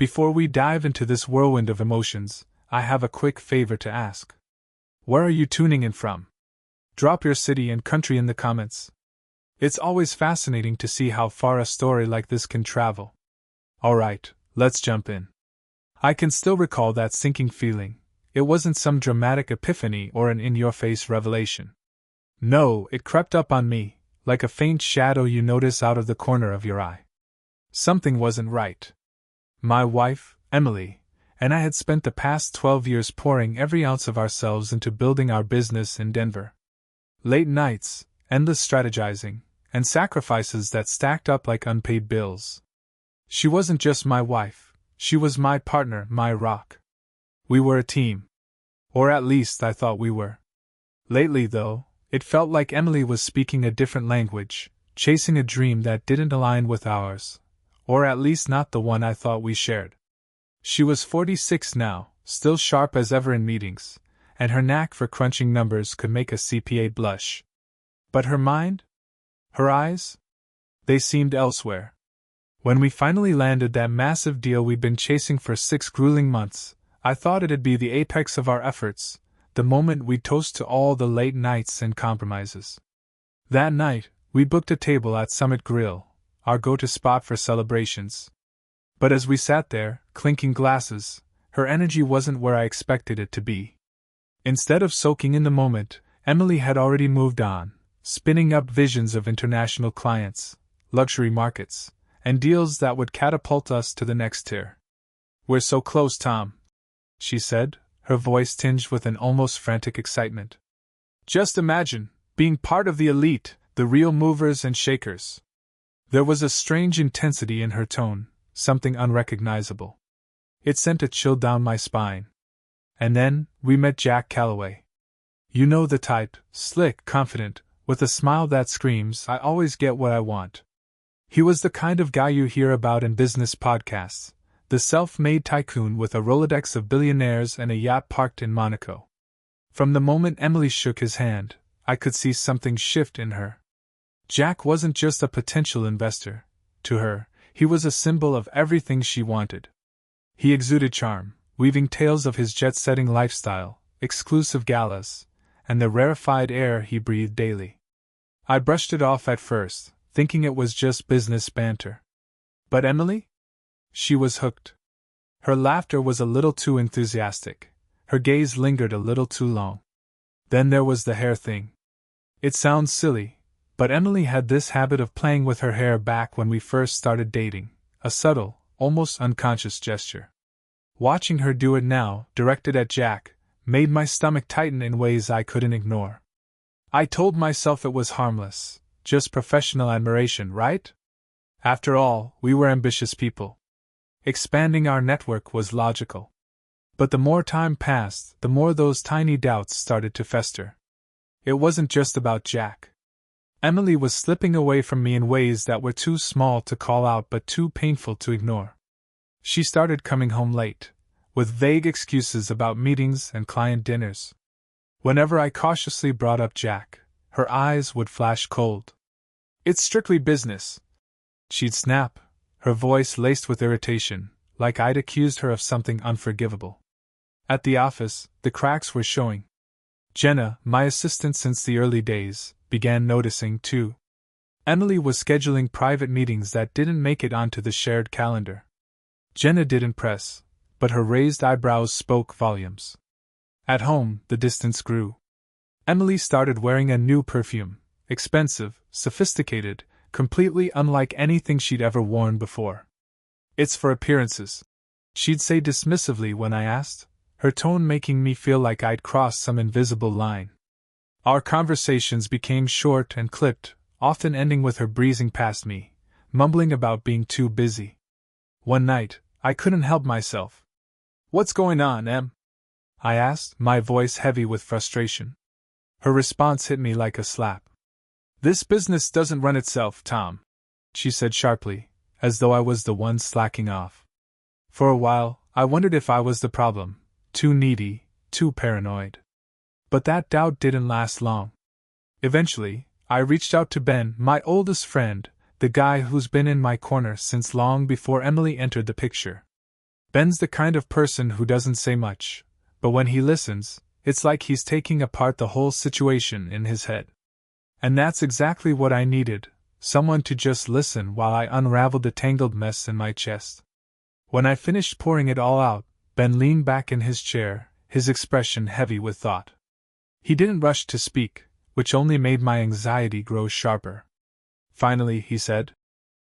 Before we dive into this whirlwind of emotions, I have a quick favor to ask. Where are you tuning in from? Drop your city and country in the comments. It's always fascinating to see how far a story like this can travel. Alright, let's jump in. I can still recall that sinking feeling. It wasn't some dramatic epiphany or an in-your-face revelation. No, it crept up on me, like a faint shadow you notice out of the corner of your eye. Something wasn't right. My wife, Emily, and I had spent the past 12 years pouring every ounce of ourselves into building our business in Denver. Late nights, endless strategizing, and sacrifices that stacked up like unpaid bills. She wasn't just my wife, she was my partner, my rock. We were a team. Or at least I thought we were. Lately, though, it felt like Emily was speaking a different language, chasing a dream that didn't align with ours, or at least not the one I thought we shared. She was 46 now, still sharp as ever in meetings, and her knack for crunching numbers could make a CPA blush. But her mind? Her eyes? They seemed elsewhere. When we finally landed that massive deal we'd been chasing for 6 grueling months, I thought it'd be the apex of our efforts, the moment we'd toast to all the late nights and compromises. That night, we booked a table at Summit Grill, our go-to spot for celebrations. But as we sat there, clinking glasses, her energy wasn't where I expected it to be. Instead of soaking in the moment, Emily had already moved on, spinning up visions of international clients, luxury markets, and deals that would catapult us to the next tier. "We're so close, Tom," she said, her voice tinged with an almost frantic excitement. "Just imagine, being part of the elite, the real movers and shakers." There was a strange intensity in her tone, something unrecognizable. It sent a chill down my spine. And then, we met Jack Calloway. You know the type, slick, confident, with a smile that screams, "I always get what I want." He was the kind of guy you hear about in business podcasts, the self-made tycoon with a Rolodex of billionaires and a yacht parked in Monaco. From the moment Emily shook his hand, I could see something shift in her. Jack wasn't just a potential investor. To her, he was a symbol of everything she wanted. He exuded charm, weaving tales of his jet-setting lifestyle, exclusive galas, and the rarefied air he breathed daily. I brushed it off at first, thinking it was just business banter. But Emily? She was hooked. Her laughter was a little too enthusiastic. Her gaze lingered a little too long. Then there was the hair thing. It sounds silly, but Emily had this habit of playing with her hair back when we first started dating, a subtle, almost unconscious gesture. Watching her do it now, directed at Jack, made my stomach tighten in ways I couldn't ignore. I told myself it was harmless, just professional admiration, right? After all, we were ambitious people. Expanding our network was logical. But the more time passed, the more those tiny doubts started to fester. It wasn't just about Jack. Emily was slipping away from me in ways that were too small to call out but too painful to ignore. She started coming home late, with vague excuses about meetings and client dinners. Whenever I cautiously brought up Jack, her eyes would flash cold. "It's strictly business," she'd snap, her voice laced with irritation, like I'd accused her of something unforgivable. At the office, the cracks were showing. Jenna, my assistant since the early days, began noticing too. Emily was scheduling private meetings that didn't make it onto the shared calendar. Jenna didn't press, but her raised eyebrows spoke volumes. At home, the distance grew. Emily started wearing a new perfume, expensive, sophisticated, completely unlike anything she'd ever worn before. "It's for appearances," she'd say dismissively when I asked, her tone making me feel like I'd crossed some invisible line. Our conversations became short and clipped, often ending with her breezing past me, mumbling about being too busy. One night, I couldn't help myself. "What's going on, Em?" I asked, my voice heavy with frustration. Her response hit me like a slap. "This business doesn't run itself, Tom," she said sharply, as though I was the one slacking off. For a while, I wondered if I was the problem, too needy, too paranoid. But that doubt didn't last long. Eventually, I reached out to Ben, my oldest friend, the guy who's been in my corner since long before Emily entered the picture. Ben's the kind of person who doesn't say much, but when he listens, it's like he's taking apart the whole situation in his head. And that's exactly what I needed, someone to just listen while I unraveled the tangled mess in my chest. When I finished pouring it all out, Ben leaned back in his chair, his expression heavy with thought. He didn't rush to speak, which only made my anxiety grow sharper. Finally, he said,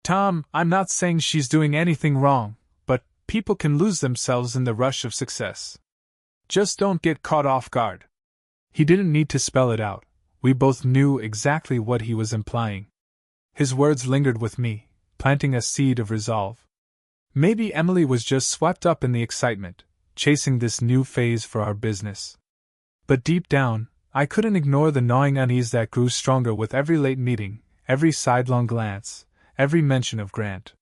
"Tom, I'm not saying she's doing anything wrong, but people can lose themselves in the rush of success. Just don't get caught off guard." He didn't need to spell it out. We both knew exactly what he was implying. His words lingered with me, planting a seed of resolve. Maybe Emily was just swept up in the excitement, chasing this new phase for our business. But deep down, I couldn't ignore the gnawing unease that grew stronger with every late meeting, every sidelong glance, every mention of Grant.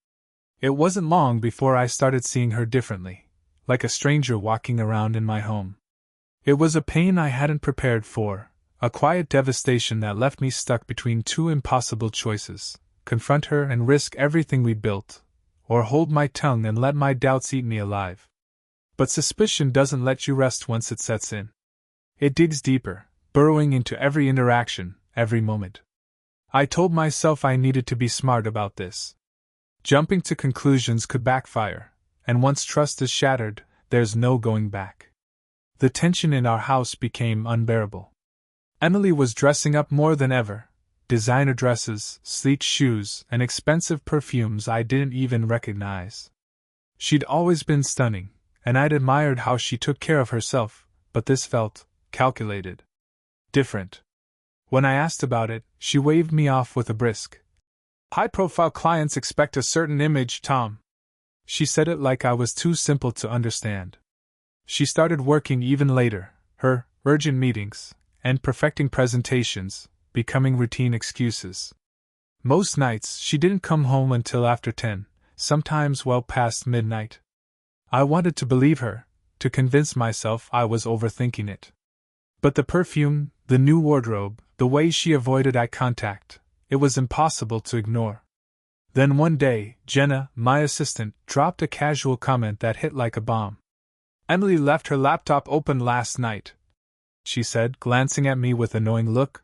It wasn't long before I started seeing her differently, like a stranger walking around in my home. It was a pain I hadn't prepared for, a quiet devastation that left me stuck between two impossible choices: confront her and risk everything we'd built, or hold my tongue and let my doubts eat me alive. But suspicion doesn't let you rest once it sets in. It digs deeper, burrowing into every interaction, every moment. I told myself I needed to be smart about this. Jumping to conclusions could backfire, and once trust is shattered, there's no going back. The tension in our house became unbearable. Emily was dressing up more than ever. Designer dresses, sleek shoes, and expensive perfumes I didn't even recognize. She'd always been stunning, and I'd admired how she took care of herself, but this felt calculated. Different. When I asked about it, she waved me off with a brisk, "High-profile clients expect a certain image, Tom." She said it like I was too simple to understand. She started working even later, her urgent meetings, and perfecting presentations, becoming routine excuses. Most nights, she didn't come home until after 10, sometimes well past midnight. I wanted to believe her, to convince myself I was overthinking it. But the perfume, the new wardrobe, the way she avoided eye contact, it was impossible to ignore. Then one day, Jenna, my assistant, dropped a casual comment that hit like a bomb. "Emily left her laptop open last night," she said, glancing at me with an annoying look.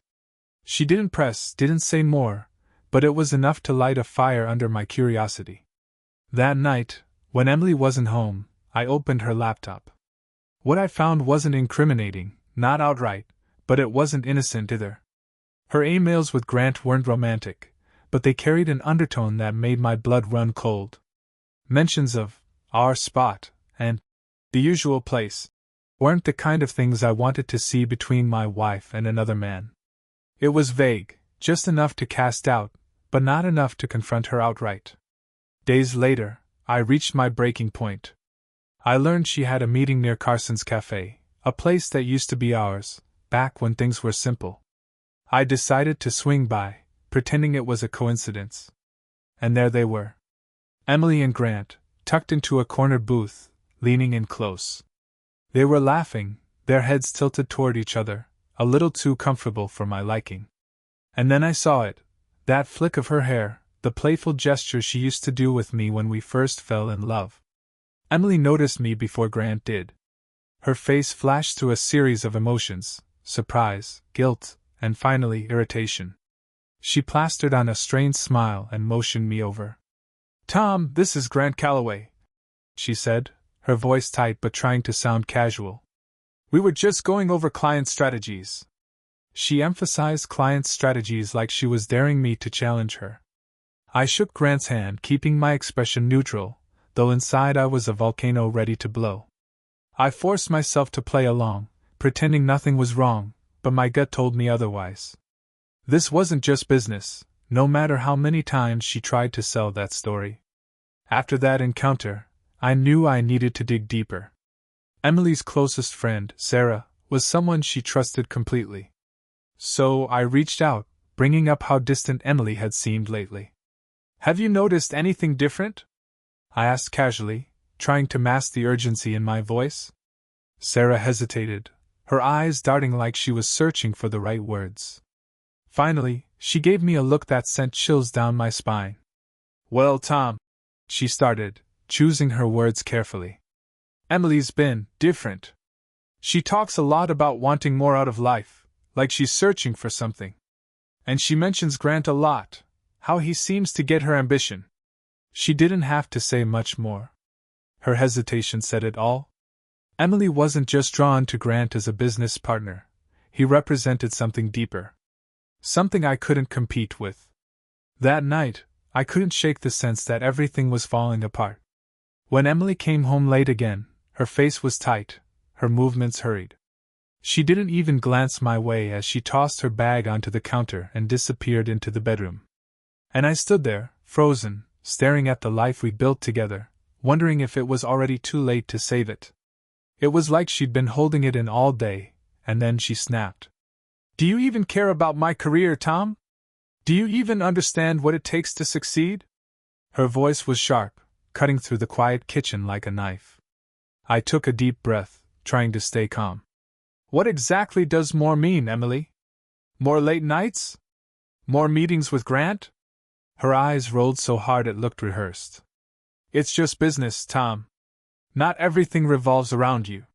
She didn't press, didn't say more, but it was enough to light a fire under my curiosity. That night, when Emily wasn't home, I opened her laptop. What I found wasn't incriminating, not outright, but it wasn't innocent either. Her emails with Grant weren't romantic, but they carried an undertone that made my blood run cold. Mentions of our spot and the usual place weren't the kind of things I wanted to see between my wife and another man. It was vague, just enough to cast doubt, but not enough to confront her outright. Days later, I reached my breaking point. I learned she had a meeting near Carson's Cafe, a place that used to be ours, back when things were simple. I decided to swing by, pretending it was a coincidence. And there they were. Emily and Grant, tucked into a cornered booth, leaning in close. They were laughing, their heads tilted toward each other, a little too comfortable for my liking. And then I saw it, that flick of her hair, the playful gesture she used to do with me when we first fell in love. Emily noticed me before Grant did. Her face flashed through a series of emotions: surprise, guilt, and finally irritation. She plastered on a strained smile and motioned me over. "Tom, this is Grant Calloway," she said, her voice tight but trying to sound casual. "We were just going over client strategies." She emphasized client strategies like she was daring me to challenge her. I shook Grant's hand, keeping my expression neutral, though inside I was a volcano ready to blow. I forced myself to play along, pretending nothing was wrong, but my gut told me otherwise. This wasn't just business, no matter how many times she tried to sell that story. After that encounter, I knew I needed to dig deeper. Emily's closest friend, Sarah, was someone she trusted completely. So I reached out, bringing up how distant Emily had seemed lately. "Have you noticed anything different?" I asked casually, trying to mask the urgency in my voice. Sarah hesitated, her eyes darting like she was searching for the right words. Finally, she gave me a look that sent chills down my spine. "Well, Tom," she started, choosing her words carefully. Emily's been different. She talks a lot about wanting more out of life, like she's searching for something. And she mentions Grant a lot, how he seems to get her ambition. She didn't have to say much more. Her hesitation said it all. Emily wasn't just drawn to Grant as a business partner. He represented something deeper. Something I couldn't compete with. That night, I couldn't shake the sense that everything was falling apart. When Emily came home late again, her face was tight, her movements hurried. She didn't even glance my way as she tossed her bag onto the counter and disappeared into the bedroom. And I stood there, frozen, staring at the life we built together, wondering if it was already too late to save it. It was like she'd been holding it in all day, and then she snapped. "Do you even care about my career, Tom? Do you even understand what it takes to succeed?" Her voice was sharp, cutting through the quiet kitchen like a knife. I took a deep breath, trying to stay calm. "What exactly does more mean, Emily? More late nights? More meetings with Grant?" Her eyes rolled so hard it looked rehearsed. "It's just business, Tom. Not everything revolves around you."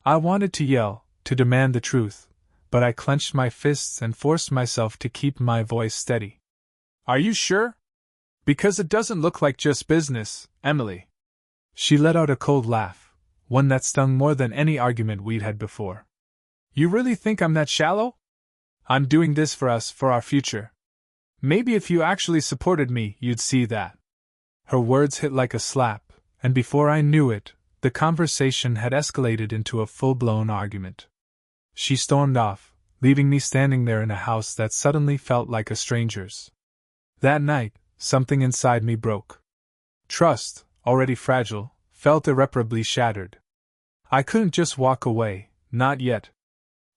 I wanted to yell, to demand the truth, but I clenched my fists and forced myself to keep my voice steady. "Are you sure? Because it doesn't look like just business, Emily." She let out a cold laugh, one that stung more than any argument we'd had before. "You really think I'm that shallow? I'm doing this for us, for our future. Maybe if you actually supported me, you'd see that." Her words hit like a slap, and before I knew it, the conversation had escalated into a full-blown argument. She stormed off, leaving me standing there in a house that suddenly felt like a stranger's. That night, something inside me broke. Trust, already fragile, felt irreparably shattered. I couldn't just walk away, not yet.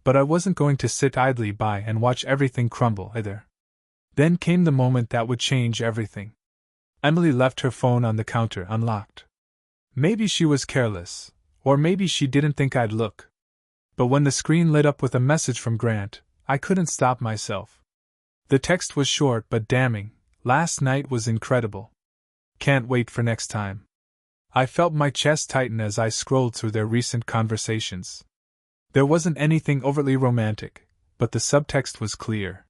But I wasn't going to sit idly by and watch everything crumble either. Then came the moment that would change everything. Emily left her phone on the counter unlocked. Maybe she was careless, or maybe she didn't think I'd look. But when the screen lit up with a message from Grant, I couldn't stop myself. The text was short but damning. "Last night was incredible. Can't wait for next time." I felt my chest tighten as I scrolled through their recent conversations. There wasn't anything overtly romantic, but the subtext was clear.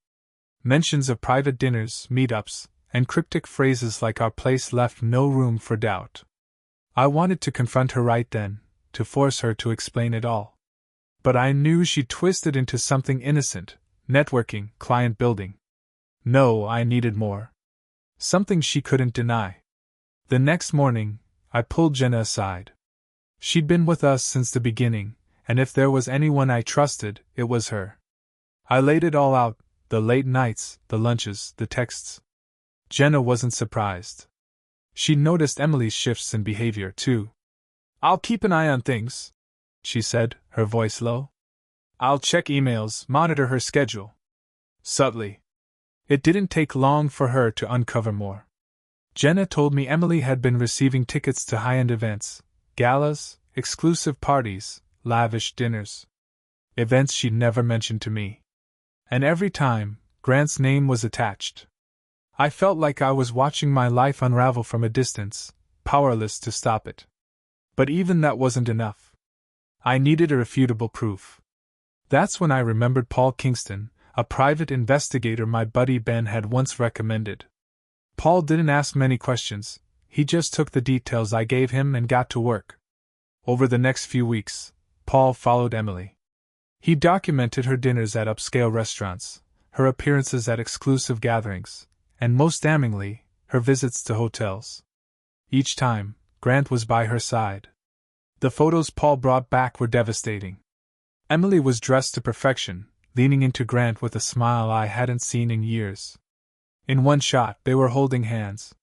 Mentions of private dinners, meetups, and cryptic phrases like "our place" left no room for doubt. I wanted to confront her right then, to force her to explain it all. But I knew she'd twist it into something innocent: networking, client building. No, I needed more. Something she couldn't deny. The next morning, I pulled Jenna aside. She'd been with us since the beginning, and if there was anyone I trusted, it was her. I laid it all out: the late nights, the lunches, the texts. Jenna wasn't surprised. She'd noticed Emily's shifts in behavior, too. "I'll keep an eye on things," she said, her voice low. "I'll check emails, monitor her schedule." Subtly. It didn't take long for her to uncover more. Jenna told me Emily had been receiving tickets to high-end events, galas, exclusive parties, lavish dinners. Events she'd never mentioned to me. And every time, Grant's name was attached. I felt like I was watching my life unravel from a distance, powerless to stop it. But even that wasn't enough. I needed irrefutable proof. That's when I remembered Paul Kingston, a private investigator my buddy Ben had once recommended. Paul didn't ask many questions, he just took the details I gave him and got to work. Over the next few weeks, Paul followed Emily. He documented her dinners at upscale restaurants, her appearances at exclusive gatherings, and most damningly, her visits to hotels. Each time, Grant was by her side. The photos Paul brought back were devastating. Emily was dressed to perfection, leaning into Grant with a smile I hadn't seen in years. In one shot, they were holding hands.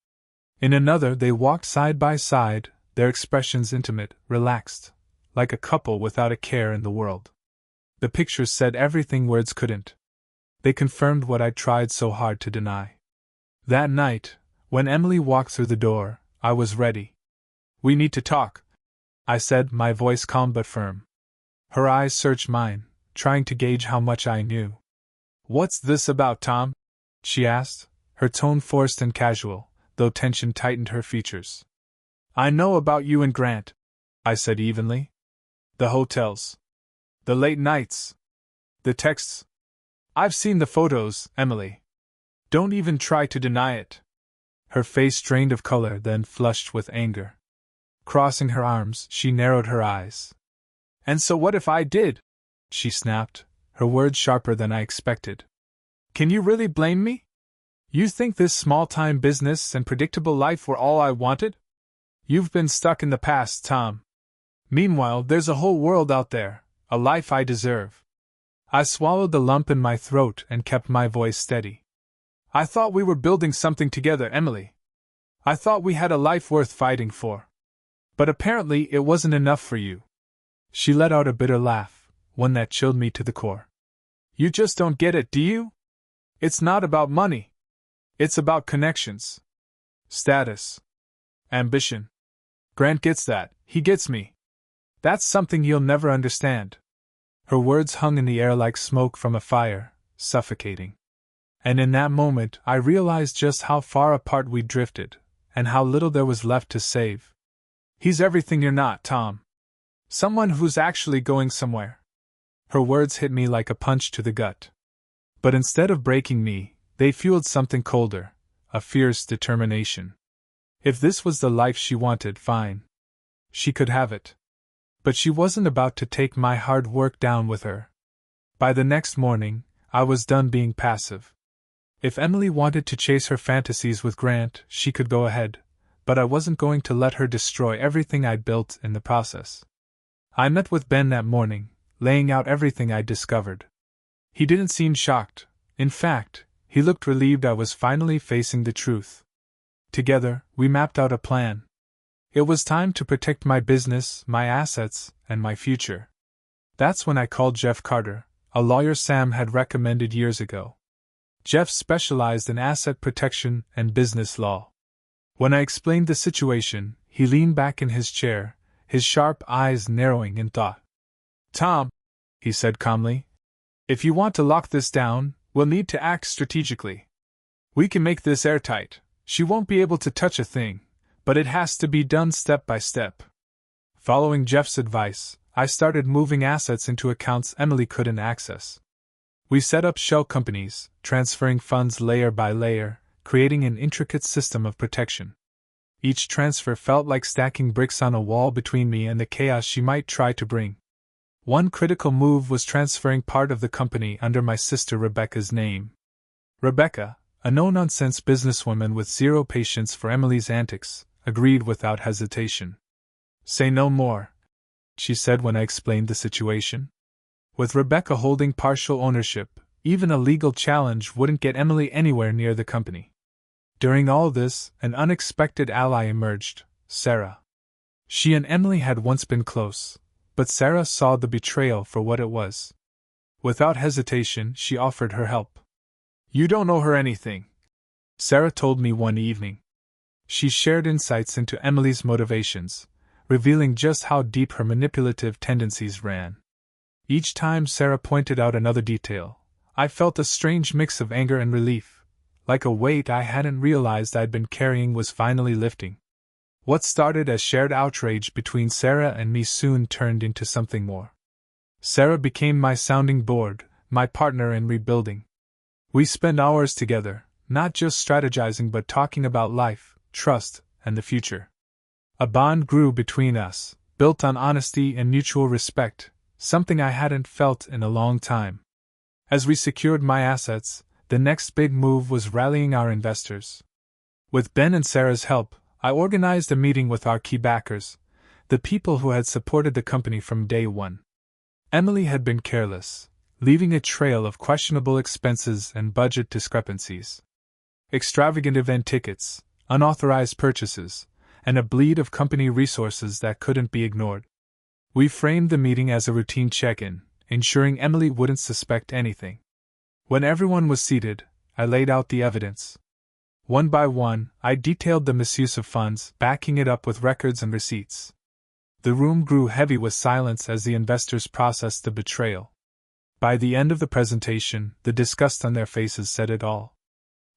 In another, they walked side by side, their expressions intimate, relaxed, like a couple without a care in the world. The pictures said everything words couldn't. They confirmed what I'd tried so hard to deny. That night, when Emily walked through the door, I was ready. "We need to talk," I said, my voice calm but firm. Her eyes searched mine, trying to gauge how much I knew. "What's this about, Tom?" she asked, her tone forced and casual, though tension tightened her features. "I know about you and Grant." I said evenly. The hotels. The late nights. The texts. I've seen the photos, Emily. Don't even try to deny it. Her face drained of color, then flushed with anger. Crossing her arms, she narrowed her eyes. And so what if I did? She snapped, her words sharper than I expected. Can you really blame me? You think this small-time business and predictable life were all I wanted? You've been stuck in the past, Tom. Meanwhile, there's a whole world out there, a life I deserve. I swallowed the lump in my throat and kept my voice steady. I thought we were building something together, Emily. I thought we had a life worth fighting for. But apparently it wasn't enough for you. She let out a bitter laugh, one that chilled me to the core. You just don't get it, do you? It's not about money. It's about connections. Status. Ambition. Grant gets that, he gets me. That's something you'll never understand. Her words hung in the air like smoke from a fire, suffocating. And in that moment, I realized just how far apart we'd drifted, and how little there was left to save. He's everything you're not, Tom. Someone who's actually going somewhere. Her words hit me like a punch to the gut. But instead of breaking me, they fueled something colder, a fierce determination. If this was the life she wanted, fine. She could have it. But she wasn't about to take my hard work down with her. By the next morning, I was done being passive. If Emily wanted to chase her fantasies with Grant, she could go ahead, but I wasn't going to let her destroy everything I'd built in the process. I met with Ben that morning, laying out everything I'd discovered. He didn't seem shocked. In fact, he looked relieved I was finally facing the truth. Together, we mapped out a plan. It was time to protect my business, my assets, and my future. That's when I called Jeff Carter, a lawyer Sam had recommended years ago. Jeff specialized in asset protection and business law. When I explained the situation, he leaned back in his chair, his sharp eyes narrowing in thought. Tom, he said calmly, if you want to lock this down, we'll need to act strategically. We can make this airtight. She won't be able to touch a thing, but it has to be done step by step. Following Jeff's advice, I started moving assets into accounts Emily couldn't access. We set up shell companies, transferring funds layer by layer, creating an intricate system of protection. Each transfer felt like stacking bricks on a wall between me and the chaos she might try to bring. One critical move was transferring part of the company under my sister Rebecca's name. Rebecca, a no-nonsense businesswoman with zero patience for Emily's antics, agreed without hesitation. Say no more, she said when I explained the situation. With Rebecca holding partial ownership, even a legal challenge wouldn't get Emily anywhere near the company. During all this, an unexpected ally emerged, Sarah. She and Emily had once been close, but Sarah saw the betrayal for what it was. Without hesitation, she offered her help. You don't owe her anything, Sarah told me one evening. She shared insights into Emily's motivations, revealing just how deep her manipulative tendencies ran. Each time Sarah pointed out another detail, I felt a strange mix of anger and relief, like a weight I hadn't realized I'd been carrying was finally lifting. What started as shared outrage between Sarah and me soon turned into something more. Sarah became my sounding board, my partner in rebuilding. We spent hours together, not just strategizing but talking about life, trust, and the future. A bond grew between us, built on honesty and mutual respect, something I hadn't felt in a long time. As we secured my assets, the next big move was rallying our investors. With Ben and Sarah's help, I organized a meeting with our key backers, the people who had supported the company from day one. Emily had been careless, leaving a trail of questionable expenses and budget discrepancies. Extravagant event tickets, unauthorized purchases, and a bleed of company resources that couldn't be ignored. We framed the meeting as a routine check-in, ensuring Emily wouldn't suspect anything. When everyone was seated, I laid out the evidence. One by one, I detailed the misuse of funds, backing it up with records and receipts. The room grew heavy with silence as the investors processed the betrayal. By the end of the presentation, the disgust on their faces said it all.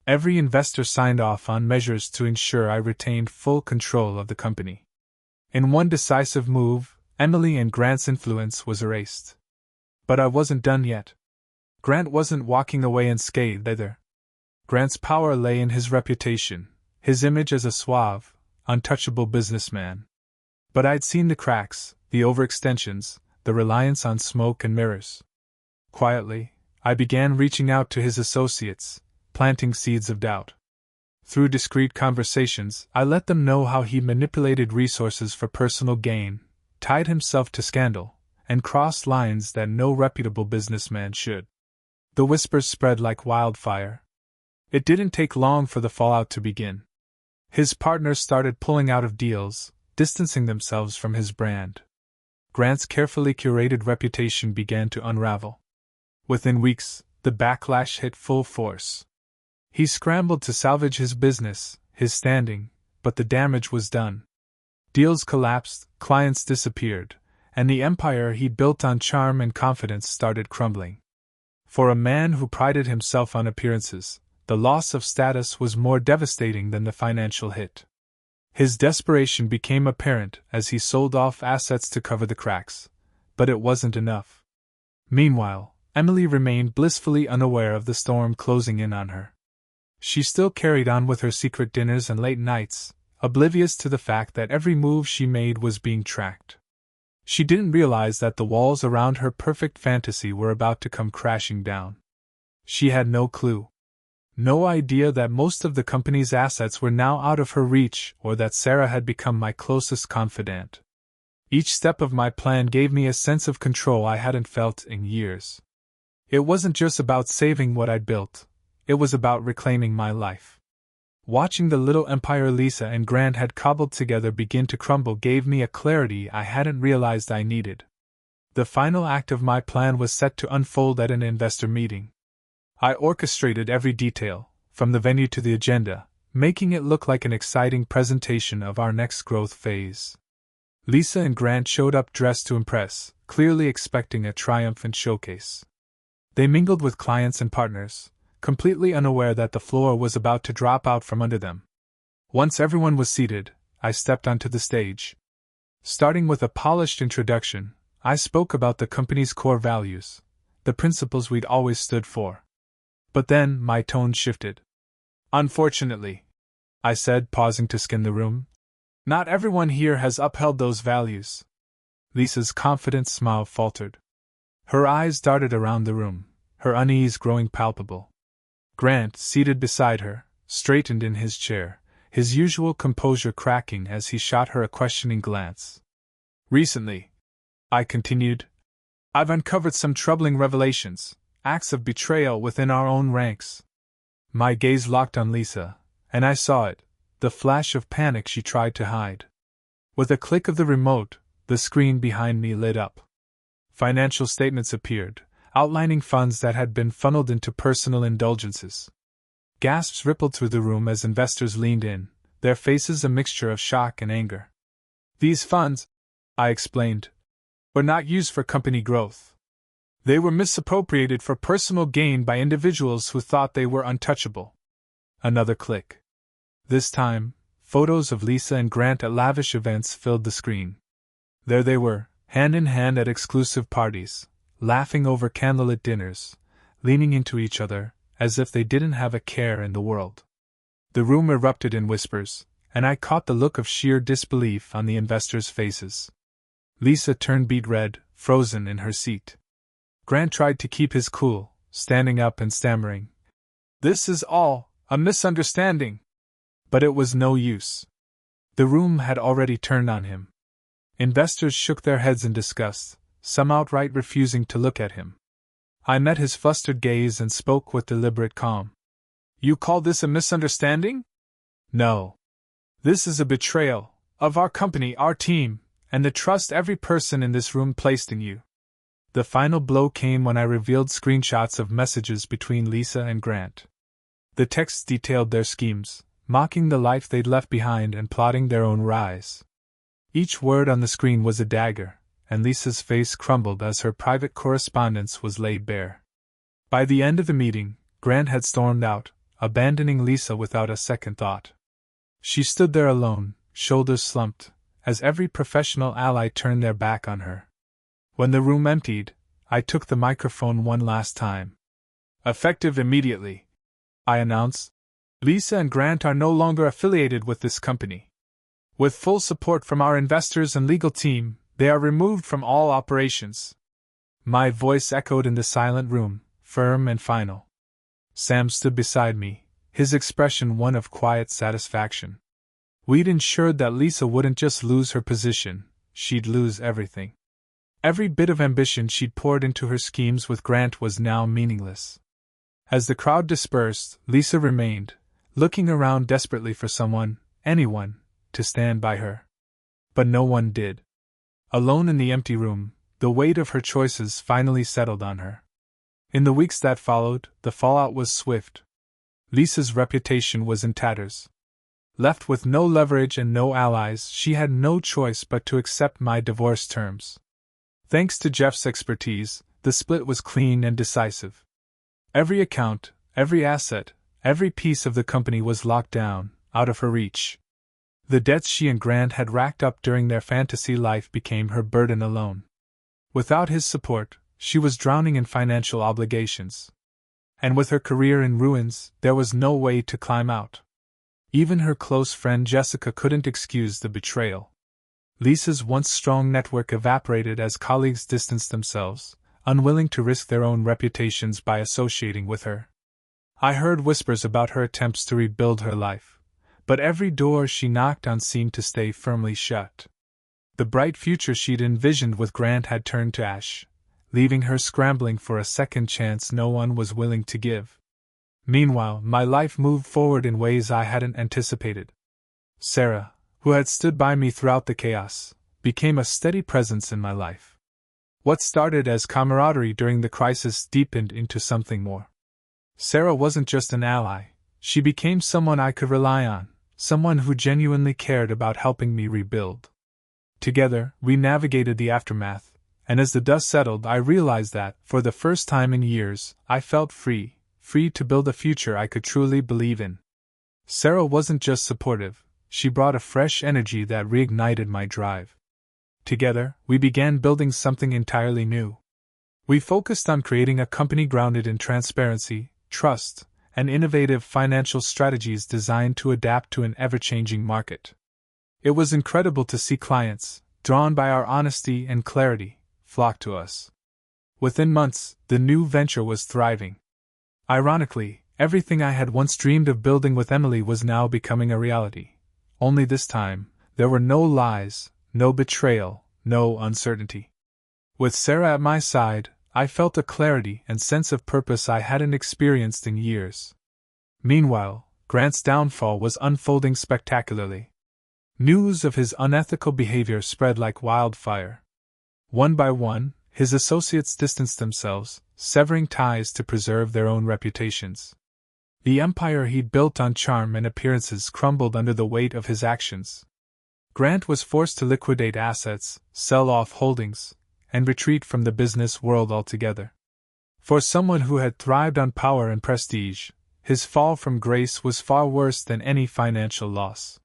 Every investor signed off on measures to ensure I retained full control of the company. In one decisive move, Emily and Grant's influence was erased. But I wasn't done yet. Grant wasn't walking away unscathed either. Grant's power lay in his reputation, his image as a suave, untouchable businessman. But I'd seen the cracks, the overextensions, the reliance on smoke and mirrors. Quietly, I began reaching out to his associates, planting seeds of doubt. Through discreet conversations, I let them know how he manipulated resources for personal gain, tied himself to scandal, and crossed lines that no reputable businessman should. The whispers spread like wildfire. It didn't take long for the fallout to begin. His partners started pulling out of deals, distancing themselves from his brand. Grant's carefully curated reputation began to unravel. Within weeks, the backlash hit full force. He scrambled to salvage his business, his standing, but the damage was done. Deals collapsed, clients disappeared, and the empire he'd built on charm and confidence started crumbling. For a man who prided himself on appearances, the loss of status was more devastating than the financial hit. His desperation became apparent as he sold off assets to cover the cracks, but it wasn't enough. Meanwhile, Emily remained blissfully unaware of the storm closing in on her. She still carried on with her secret dinners and late nights, oblivious to the fact that every move she made was being tracked. She didn't realize that the walls around her perfect fantasy were about to come crashing down. She had no clue. No idea that most of the company's assets were now out of her reach or that Sarah had become my closest confidant. Each step of my plan gave me a sense of control I hadn't felt in years. It wasn't just about saving what I'd built, it was about reclaiming my life. Watching the little empire Lisa and Grant had cobbled together begin to crumble gave me a clarity I hadn't realized I needed. The final act of my plan was set to unfold at an investor meeting. I orchestrated every detail, from the venue to the agenda, making it look like an exciting presentation of our next growth phase. Lisa and Grant showed up dressed to impress, clearly expecting a triumphant showcase. They mingled with clients and partners, completely unaware that the floor was about to drop out from under them. Once everyone was seated, I stepped onto the stage. Starting with a polished introduction, I spoke about the company's core values, the principles we'd always stood for. But then my tone shifted. Unfortunately, I said, pausing to scan the room, not everyone here has upheld those values. Lisa's confident smile faltered. Her eyes darted around the room, her unease growing palpable. Grant, seated beside her, straightened in his chair, his usual composure cracking as he shot her a questioning glance. Recently, I continued, I've uncovered some troubling revelations, acts of betrayal within our own ranks. My gaze locked on Lisa, and I saw it, the flash of panic she tried to hide. With a click of the remote, the screen behind me lit up. Financial statements appeared, outlining funds that had been funneled into personal indulgences. Gasps rippled through the room as investors leaned in, their faces a mixture of shock and anger. These funds, I explained, were not used for company growth. They were misappropriated for personal gain by individuals who thought they were untouchable. Another click. This time, photos of Lisa and Grant at lavish events filled the screen. There they were, hand in hand at exclusive parties, laughing over candlelit dinners, leaning into each other, as if they didn't have a care in the world. The room erupted in whispers, and I caught the look of sheer disbelief on the investors' faces. Lisa turned beet red, frozen in her seat. Grant tried to keep his cool, standing up and stammering, "This is all a misunderstanding." But it was no use. The room had already turned on him. Investors shook their heads in disgust, some outright refusing to look at him. I met his flustered gaze and spoke with deliberate calm. "You call this a misunderstanding?" "No. This is a betrayal of our company, our team, and the trust every person in this room placed in you." The final blow came when I revealed screenshots of messages between Lisa and Grant. The texts detailed their schemes, mocking the life they'd left behind and plotting their own rise. Each word on the screen was a dagger, and Lisa's face crumbled as her private correspondence was laid bare. By the end of the meeting, Grant had stormed out, abandoning Lisa without a second thought. She stood there alone, shoulders slumped, as every professional ally turned their back on her. When the room emptied, I took the microphone one last time. "Effective immediately," I announced, "Lisa and Grant are no longer affiliated with this company. With full support from our investors and legal team, they are removed from all operations." My voice echoed in the silent room, firm and final. Sam stood beside me, his expression one of quiet satisfaction. We'd ensured that Lisa wouldn't just lose her position, she'd lose everything. Every bit of ambition she'd poured into her schemes with Grant was now meaningless. As the crowd dispersed, Lisa remained, looking around desperately for someone, anyone, to stand by her. But no one did. Alone in the empty room, the weight of her choices finally settled on her. In the weeks that followed, the fallout was swift. Lisa's reputation was in tatters. Left with no leverage and no allies, she had no choice but to accept my divorce terms. Thanks to Jeff's expertise, the split was clean and decisive. Every account, every asset, every piece of the company was locked down, out of her reach. The debts she and Grant had racked up during their fantasy life became her burden alone. Without his support, she was drowning in financial obligations. And with her career in ruins, there was no way to climb out. Even her close friend Jessica couldn't excuse the betrayal. Lisa's once strong network evaporated as colleagues distanced themselves, unwilling to risk their own reputations by associating with her. I heard whispers about her attempts to rebuild her life, but every door she knocked on seemed to stay firmly shut. The bright future she'd envisioned with Grant had turned to ash, leaving her scrambling for a second chance no one was willing to give. Meanwhile, my life moved forward in ways I hadn't anticipated. Sarah, who had stood by me throughout the chaos, became a steady presence in my life. What started as camaraderie during the crisis deepened into something more. Sarah wasn't just an ally, she became someone I could rely on, someone who genuinely cared about helping me rebuild. Together, we navigated the aftermath, and as the dust settled, I realized that, for the first time in years, I felt free to build a future I could truly believe in. Sarah wasn't just supportive, she brought a fresh energy that reignited my drive. Together, we began building something entirely new. We focused on creating a company grounded in transparency, trust, and innovative financial strategies designed to adapt to an ever-changing market. It was incredible to see clients, drawn by our honesty and clarity, flock to us. Within months, the new venture was thriving. Ironically, everything I had once dreamed of building with Emily was now becoming a reality. Only this time, there were no lies, no betrayal, no uncertainty. With Sarah at my side, I felt a clarity and sense of purpose I hadn't experienced in years. Meanwhile, Grant's downfall was unfolding spectacularly. News of his unethical behavior spread like wildfire. One by one, his associates distanced themselves, severing ties to preserve their own reputations. The empire he'd built on charm and appearances crumbled under the weight of his actions. Grant was forced to liquidate assets, sell off holdings, and retreat from the business world altogether. For someone who had thrived on power and prestige, his fall from grace was far worse than any financial loss.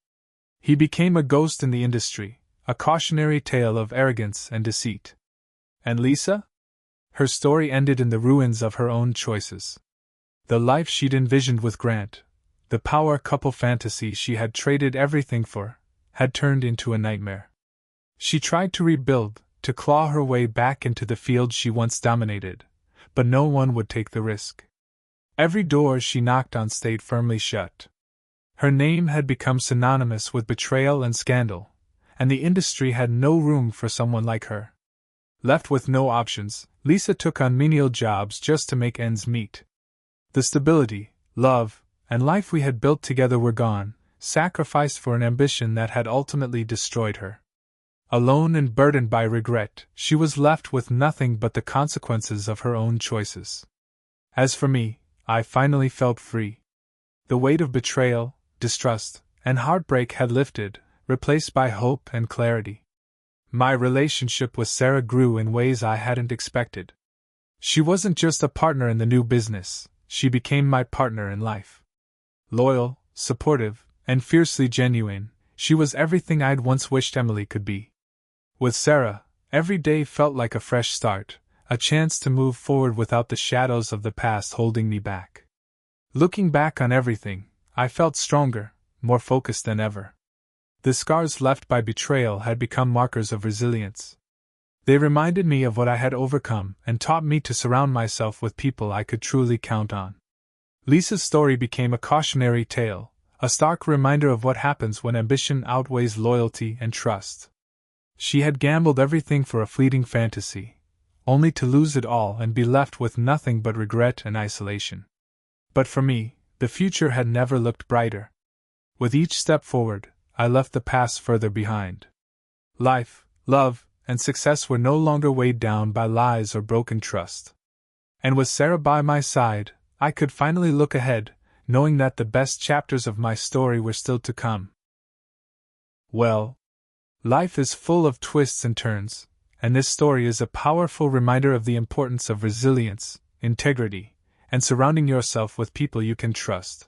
He became a ghost in the industry, a cautionary tale of arrogance and deceit. And Lisa? Her story ended in the ruins of her own choices. The life she'd envisioned with Grant, the power couple fantasy she had traded everything for, had turned into a nightmare. She tried to rebuild, to claw her way back into the field she once dominated, but no one would take the risk. Every door she knocked on stayed firmly shut. Her name had become synonymous with betrayal and scandal, and the industry had no room for someone like her. Left with no options, Lisa took on menial jobs just to make ends meet. The stability, love, and life we had built together were gone, sacrificed for an ambition that had ultimately destroyed her. Alone and burdened by regret, she was left with nothing but the consequences of her own choices. As for me, I finally felt free. The weight of betrayal, distrust, and heartbreak had lifted, replaced by hope and clarity. My relationship with Sarah grew in ways I hadn't expected. She wasn't just a partner in the new business, she became my partner in life. Loyal, supportive, and fiercely genuine, She was everything I'd once wished Emily could be. With Sarah, every day felt like a fresh start, a chance to move forward without the shadows of the past holding me back. Looking back on everything, I felt stronger, more focused than ever. The scars left by betrayal had become markers of resilience. They reminded me of what I had overcome and taught me to surround myself with people I could truly count on. Lisa's story became a cautionary tale, a stark reminder of what happens when ambition outweighs loyalty and trust. She had gambled everything for a fleeting fantasy, only to lose it all and be left with nothing but regret and isolation. But for me, the future had never looked brighter. With each step forward, I left the past further behind. Life, love, and success were no longer weighed down by lies or broken trust. And with Sarah by my side, I could finally look ahead, knowing that the best chapters of my story were still to come. Well, life is full of twists and turns, and this story is a powerful reminder of the importance of resilience, integrity, and surrounding yourself with people you can trust.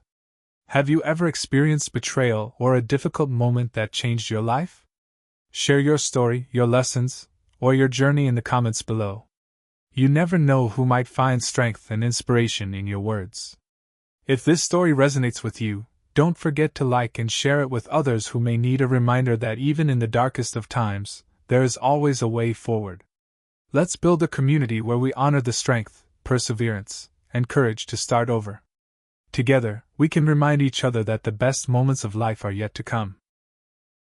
Have you ever experienced betrayal or a difficult moment that changed your life? Share your story, your lessons, or your journey in the comments below. You never know who might find strength and inspiration in your words. If this story resonates with you, don't forget to like and share it with others who may need a reminder that even in the darkest of times, there is always a way forward. Let's build a community where we honor the strength, perseverance, and courage to start over. Together, we can remind each other that the best moments of life are yet to come.